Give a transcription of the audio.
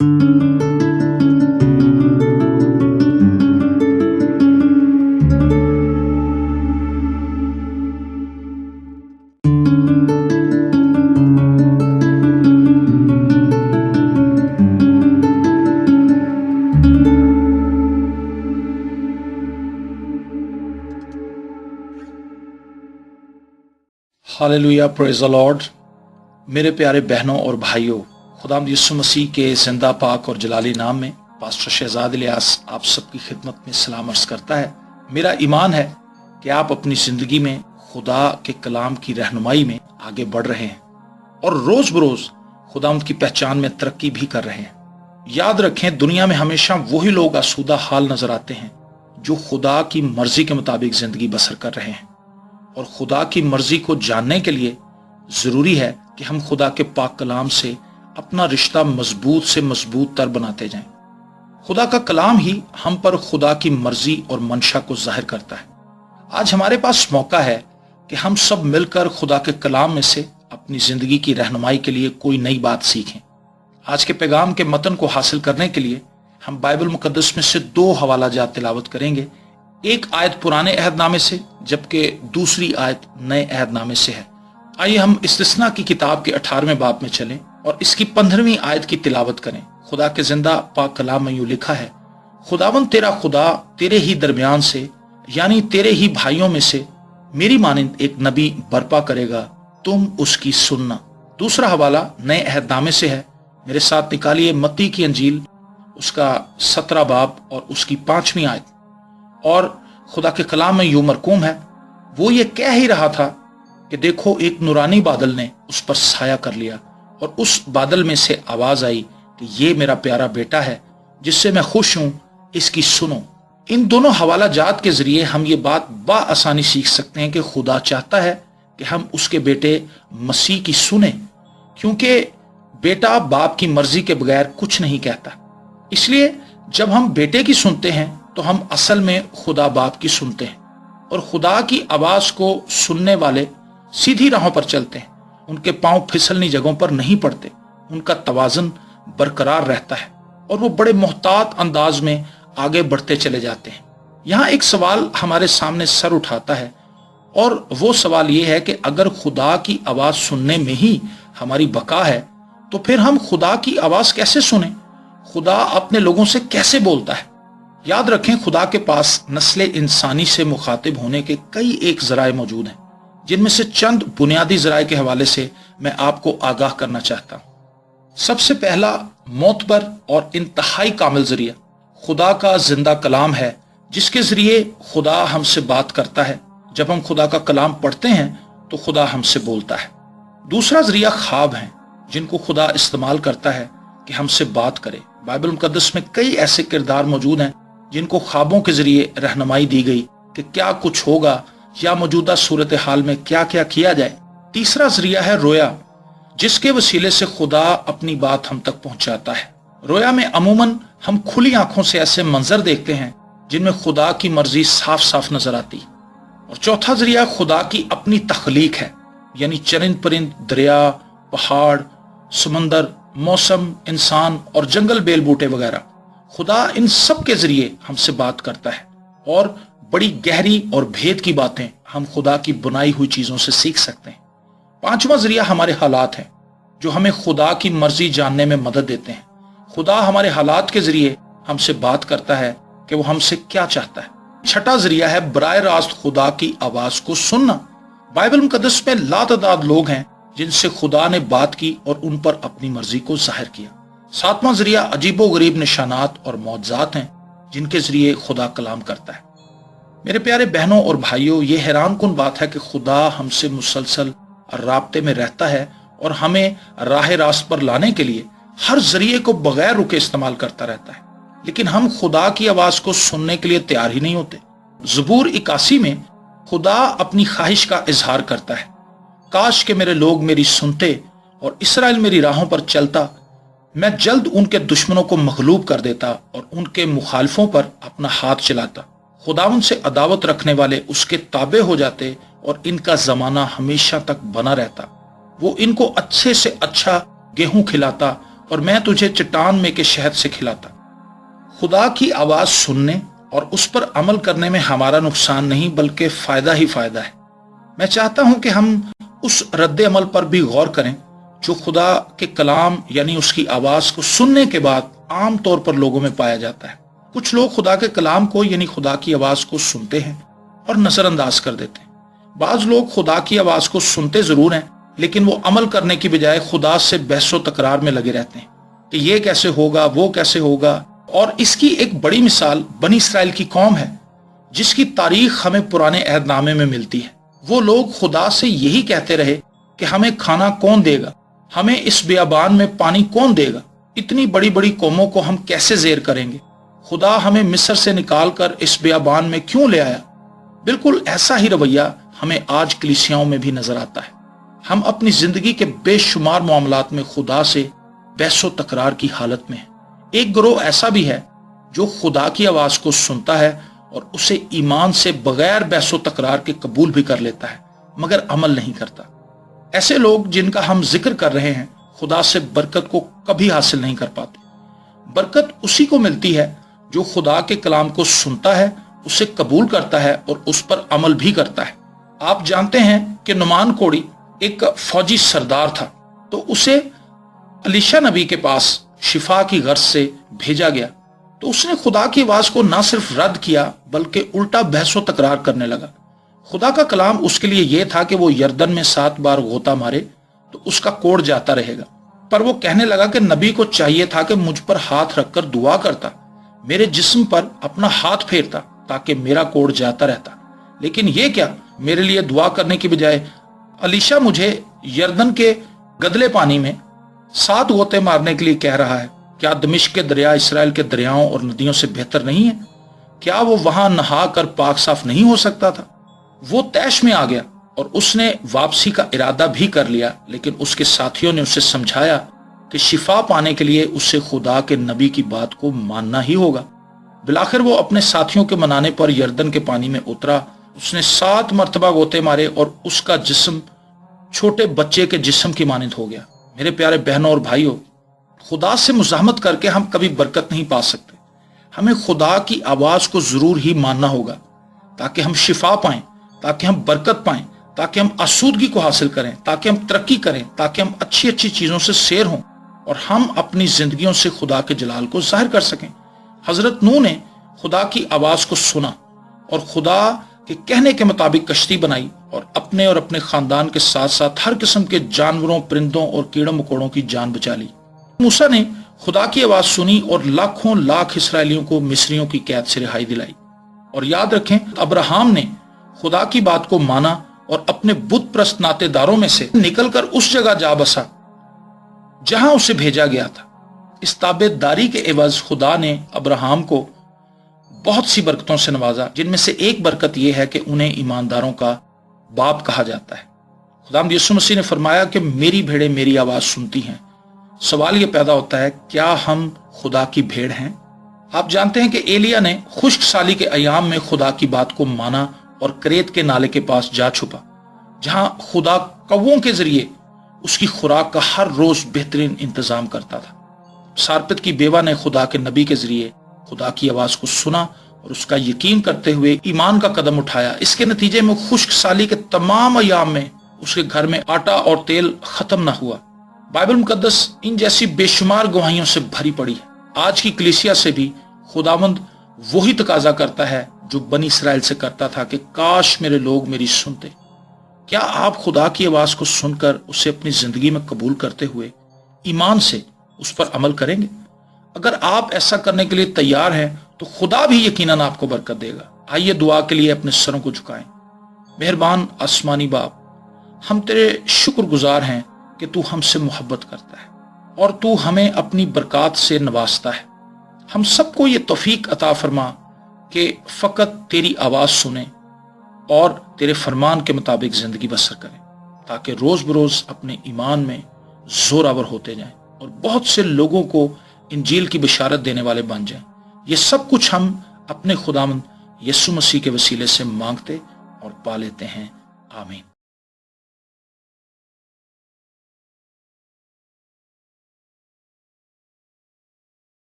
Hallelujah, praise the Lord. मेरे प्यारे बहनों और भाइयों, खुदावंद यीशु मसीह के जिंदा पाक और जलाली नाम में पास्टर शहजाद इलियास आप सबकी खिदमत में सलाम अर्ज करता है। मेरा ईमान है कि आप अपनी जिंदगी में खुदा के कलाम की रहनुमाई में आगे बढ़ रहे हैं और रोज बरोज खुदावंद की पहचान में तरक्की भी कर रहे हैं। याद रखें, दुनिया में हमेशा वही लोग आसूदा हाल नजर आते हैं जो खुदा की मर्जी के मुताबिक जिंदगी बसर कर रहे हैं। और खुदा की मर्जी को जानने के लिए जरूरी है कि हम खुदा के पाक कलाम से अपना रिश्ता मजबूत से मजबूत तर बनाते जाएं। खुदा का कलाम ही हम पर खुदा की मर्जी और मंशा को जाहिर करता है। आज हमारे पास मौका है कि हम सब मिलकर खुदा के कलाम में से अपनी जिंदगी की रहनुमाई के लिए कोई नई बात सीखें। आज के पैगाम के मतन को हासिल करने के लिए हम बाइबल मुकद्दस में से 2 हवाला जात तिलावत करेंगे। एक आयत पुराने अहदनामे से, जबकि दूसरी आयत नए अहदनामे से है। आइए हम इस्तिस्ना की किताब के 18वें बाब में चलें और इसकी 15वीं आयत की तिलावत करें। खुदा के जिंदा पाक कलाम में यूं लिखा है, खुदावंद तेरा खुदा तेरे ही दरमियान से, यानी तेरे ही भाइयों में से मेरी मानिंद एक नबी बर्पा करेगा, तुम उसकी सुनना। दूसरा हवाला नए अहदनामे से है। मेरे साथ निकालिए मत्ती की अंजील, उसका 17 बाब और उसकी 5वीं आयत। और खुदा के कलाम में यूं मरकूम है, वो ये कह ही रहा था कि देखो एक नूरानी बादल ने उस पर साया कर लिया और उस बादल में से आवाज आई कि ये मेरा प्यारा बेटा है जिससे मैं खुश हूं, इसकी सुनो। इन दोनों हवाला जात के जरिए हम ये बात बाआसानी सीख सकते हैं कि खुदा चाहता है कि हम उसके बेटे मसीह की सुने, क्योंकि बेटा बाप की मर्जी के बगैर कुछ नहीं कहता। इसलिए जब हम बेटे की सुनते हैं तो हम असल में खुदा बाप की सुनते हैं। और खुदा की आवाज को सुनने वाले सीधी राहों पर चलते हैं, उनके पांव फिसलनी जगहों पर नहीं पड़ते, उनका तवाजन बरकरार रहता है और वो बड़े मोहतात अंदाज में आगे बढ़ते चले जाते हैं। यहाँ एक सवाल हमारे सामने सर उठाता है और वो सवाल ये है कि अगर खुदा की आवाज सुनने में ही हमारी बका है तो फिर हम खुदा की आवाज कैसे सुने? खुदा अपने लोगों से कैसे बोलता है? याद रखें, खुदा के पास नस्ल इंसानी से मुखातिब होने के कई एक जराए मौजूद हैं, जिनमें से चंद बुनियादी जराए के हवाले से मैं आपको आगाह करना चाहता हूं। सबसे पहला मोतबर और इंतहाई कामिल जरिया खुदा का जिंदा कलाम है, जिसके जरिए खुदा हमसे बात करता है। जब हम खुदा का कलाम पढ़ते हैं तो खुदा हमसे बोलता है। दूसरा जरिया ख्वाब है, जिनको खुदा इस्तेमाल करता है कि हमसे बात करे। बाइबल मुकद्दस में कई ऐसे किरदार मौजूद हैं जिनको ख्वाबों के जरिए रहनुमाई दी गई कि क्या कुछ होगा या मौजूदा सूरत हाल में क्या क्या किया जाए। तीसरा जरिया है रोया, जिसके वसीले से खुदा अपनी बात हम तक पहुंचाता है। रोया में अमूमन हम खुली आंखों से ऐसे मंजर देखते हैं जिनमें खुदा की मर्जी साफ साफ नजर आती। और चौथा जरिया खुदा की अपनी तख्लीक है, यानी चरिंद परिंद, दरिया, पहाड़, समंदर, मौसम, इंसान और जंगल बेल बूटे वगैरह। खुदा इन सब के जरिए हमसे बात करता है और बड़ी गहरी और भेद की बातें हम खुदा की बुनाई हुई चीजों से सीख सकते हैं। पांचवा जरिया हमारे हालात हैं, जो हमें खुदा की मर्जी जानने में मदद देते हैं। खुदा हमारे हालात के जरिए हमसे बात करता है कि वो हमसे क्या चाहता है। छठा जरिया है बराह रास्त खुदा की आवाज को सुनना। बाइबल मुकद्दस में लातादाद लोग हैं जिनसे खुदा ने बात की और उन पर अपनी मर्जी को जाहिर किया। सातवां जरिया अजीबो गरीब निशानात और मौजज़ात हैं, जिनके जरिए खुदा कलाम करता है। मेरे प्यारे बहनों और भाइयों, ये हैरान कुन बात है कि खुदा हमसे मुसलसल राब्ते में रहता है और हमें राह रास्त पर लाने के लिए हर जरिए को बगैर रुके इस्तेमाल करता रहता है, लेकिन हम खुदा की आवाज को सुनने के लिए तैयार ही नहीं होते। ज़बूर 81 में खुदा अपनी ख्वाहिश का इजहार करता है, काश के मेरे लोग मेरी सुनते और इसराइल मेरी राहों पर चलता, मैं जल्द उनके दुश्मनों को मगलूब कर देता और उनके मुखालिफों पर अपना हाथ चलाता। खुदावंद से अदावत रखने वाले उसके ताबे हो जाते और इनका जमाना हमेशा तक बना रहता। वो इनको अच्छे से अच्छा गेहूं खिलाता और मैं तुझे चट्टान में के शहद से खिलाता। खुदा की आवाज सुनने और उस पर अमल करने में हमारा नुकसान नहीं बल्कि फायदा ही फायदा है। मैं चाहता हूं कि हम उस रद्द अमल पर भी गौर करें जो खुदा के कलाम यानी उसकी आवाज को सुनने के बाद आम तौर पर लोगों में पाया जाता है। कुछ लोग खुदा के कलाम को यानी खुदा की आवाज को सुनते हैं और नजरअंदाज कर देते हैं। बाज लोग खुदा की आवाज को सुनते जरूर हैं, लेकिन वो अमल करने की बजाय खुदा से बहसो तकरार में लगे रहते हैं कि ये कैसे होगा, वो कैसे होगा। और इसकी एक बड़ी मिसाल बनी इसराइल की कौम है, जिसकी तारीख हमें पुराने अहदनामे में मिलती है। वो लोग खुदा से यही कहते रहे कि हमें खाना कौन देगा, हमें इस बियाबान में पानी कौन देगा, इतनी बड़ी बड़ी कौमों को हम कैसे जेर करेंगे, खुदा हमें मिस्र से निकालकर इस बियाबान में क्यों ले आया। बिल्कुल ऐसा ही रवैया हमें आज कलीसियाओं में भी नजर आता है। हम अपनी जिंदगी के बेशुमार मामलात में खुदा से बहसो तकरार की हालत में हैं। एक गिरोह ऐसा भी है जो खुदा की आवाज को सुनता है और उसे ईमान से बगैर बहसो तकरार के कबूल भी कर लेता है, मगर अमल नहीं करता। ऐसे लोग जिनका हम जिक्र कर रहे हैं खुदा से बरकत को कभी हासिल नहीं कर पाते। बरकत उसी को मिलती है जो खुदा के कलाम को सुनता है, उसे कबूल करता है और उस पर अमल भी करता है। आप जानते हैं कि नुमान कोड़ी एक फौजी सरदार था, तो उसे अलीशा नबी के पास शिफा की गर्ज से भेजा गया। तो उसने खुदा की आवाज को ना सिर्फ रद्द किया बल्कि उल्टा बहसो तकरार करने लगा। खुदा का कलाम उसके लिए यह था कि वो यर्दन में 7 बार गोता मारे तो उसका कोढ़ जाता रहेगा। पर वो कहने लगा कि नबी को चाहिए था कि मुझ पर हाथ रखकर दुआ करता, मेरे जिस्म पर अपना हाथ फेरता ताकि मेरा कोढ़ जाता रहता। लेकिन ये क्या, मेरे लिए दुआ करने की बजाय अलीशा मुझे यर्दन के गदले पानी में 7 गोते मारने के लिए कह रहा है। क्या दमिश्क के दरिया इसराइल के दरियाओं और नदियों से बेहतर नहीं है? क्या वो वहां नहा कर पाक साफ नहीं हो सकता था? वो तैश में आ गया और उसने वापसी का इरादा भी कर लिया, लेकिन उसके साथियों ने उसे समझाया कि शिफा पाने के लिए उसे खुदा के नबी की बात को मानना ही होगा। बिलाखिर वो अपने साथियों के मनाने पर यर्दन के पानी में उतरा। उसने 7 मरतबा गोते मारे और उसका जिस्म छोटे बच्चे के जिस्म की मानिंद हो गया। मेरे प्यारे बहनों और भाइयों, खुदा से मुजाहमत करके हम कभी बरकत नहीं पा सकते। हमें खुदा की आवाज को जरूर ही मानना होगा ताकि हम शिफा पाएं, ताकि हम बरकत पाएं, ताकि हम आसूदगी को हासिल करें, ताकि हम तरक्की करें, ताकि हम अच्छी अच्छी चीजों से सैर हों और हम अपनी जिंदगियों से खुदा के जलाल को जाहिर कर सकें। हजरत नूह ने खुदा की आवाज को सुना और खुदा के कहने के मुताबिक कश्ती बनाई और अपने खानदान के साथ साथ हर किस्म के जानवरों, परिंदों और कीड़ों मकोड़ों की जान बचा ली। मूसा ने खुदा की आवाज सुनी और लाखों लाख इसराइलियों को मिस्रियों की कैद से रिहाई दिलाई। और याद रखें, अब्राहम ने खुदा की बात को माना और अपने बुत प्रस्त नातेदारों में से निकलकर उस जगह जा बसा जहां उसे भेजा गया था। इस ताबेदारी के एवज खुदा ने अब्राहम को बहुत सी बरकतों से नवाजा, जिनमें से एक बरकत यह है कि उन्हें ईमानदारों का बाप कहा जाता है। खुदावंद यीशु मसीह ने फरमाया कि मेरी भेड़ें मेरी आवाज सुनती हैं। सवाल यह पैदा होता है, क्या हम खुदा की भेड़ हैं? आप जानते हैं कि एलिया ने खुश्क साली के अयाम में खुदा की बात को माना और करेत के नाले के पास जा छुपा, जहां खुदा कौवों के जरिए उसकी खुराक का हर रोज बेहतरीन इंतजाम करता था। सारपत की बेवा ने खुदा के नबी के जरिए खुदा की आवाज को सुना और उसका यकीन करते हुए ईमान का कदम उठाया। इसके नतीजे में खुश्क साली के तमाम अयाम में उसके घर में आटा और तेल खत्म ना हुआ। बाइबल मुकद्दस इन जैसी बेशुमार गवाहियों से भरी पड़ी है। आज की कलीसिया से भी खुदावंद वही तकाजा करता है जो बनी इसराइल से करता था कि काश मेरे लोग मेरी सुनते। क्या आप खुदा की आवाज को सुनकर उसे अपनी जिंदगी में कबूल करते हुए ईमान से उस पर अमल करेंगे? अगर आप ऐसा करने के लिए तैयार हैं तो खुदा भी यकीनन आपको बरकत देगा। आइए दुआ के लिए अपने सरों को झुकाएं। मेहरबान आसमानी बाप, हम तेरे शुक्रगुजार हैं कि तू हमसे मोहब्बत करता है और तू हमें अपनी बरकत से नवाजता है। हम सबको ये तौफीक अता फरमा कि फकत तेरी आवाज सुने और तेरे फरमान के मुताबिक जिंदगी बसर करें, ताकि रोज बरोज अपने ईमान में जोरावर होते जाएं और बहुत से लोगों को इंजील की बिशारत देने वाले बन जाएं। ये सब कुछ हम अपने खुदावंद यीशु मसीह के वसीले से मांगते और पा लेते हैं। आमीन।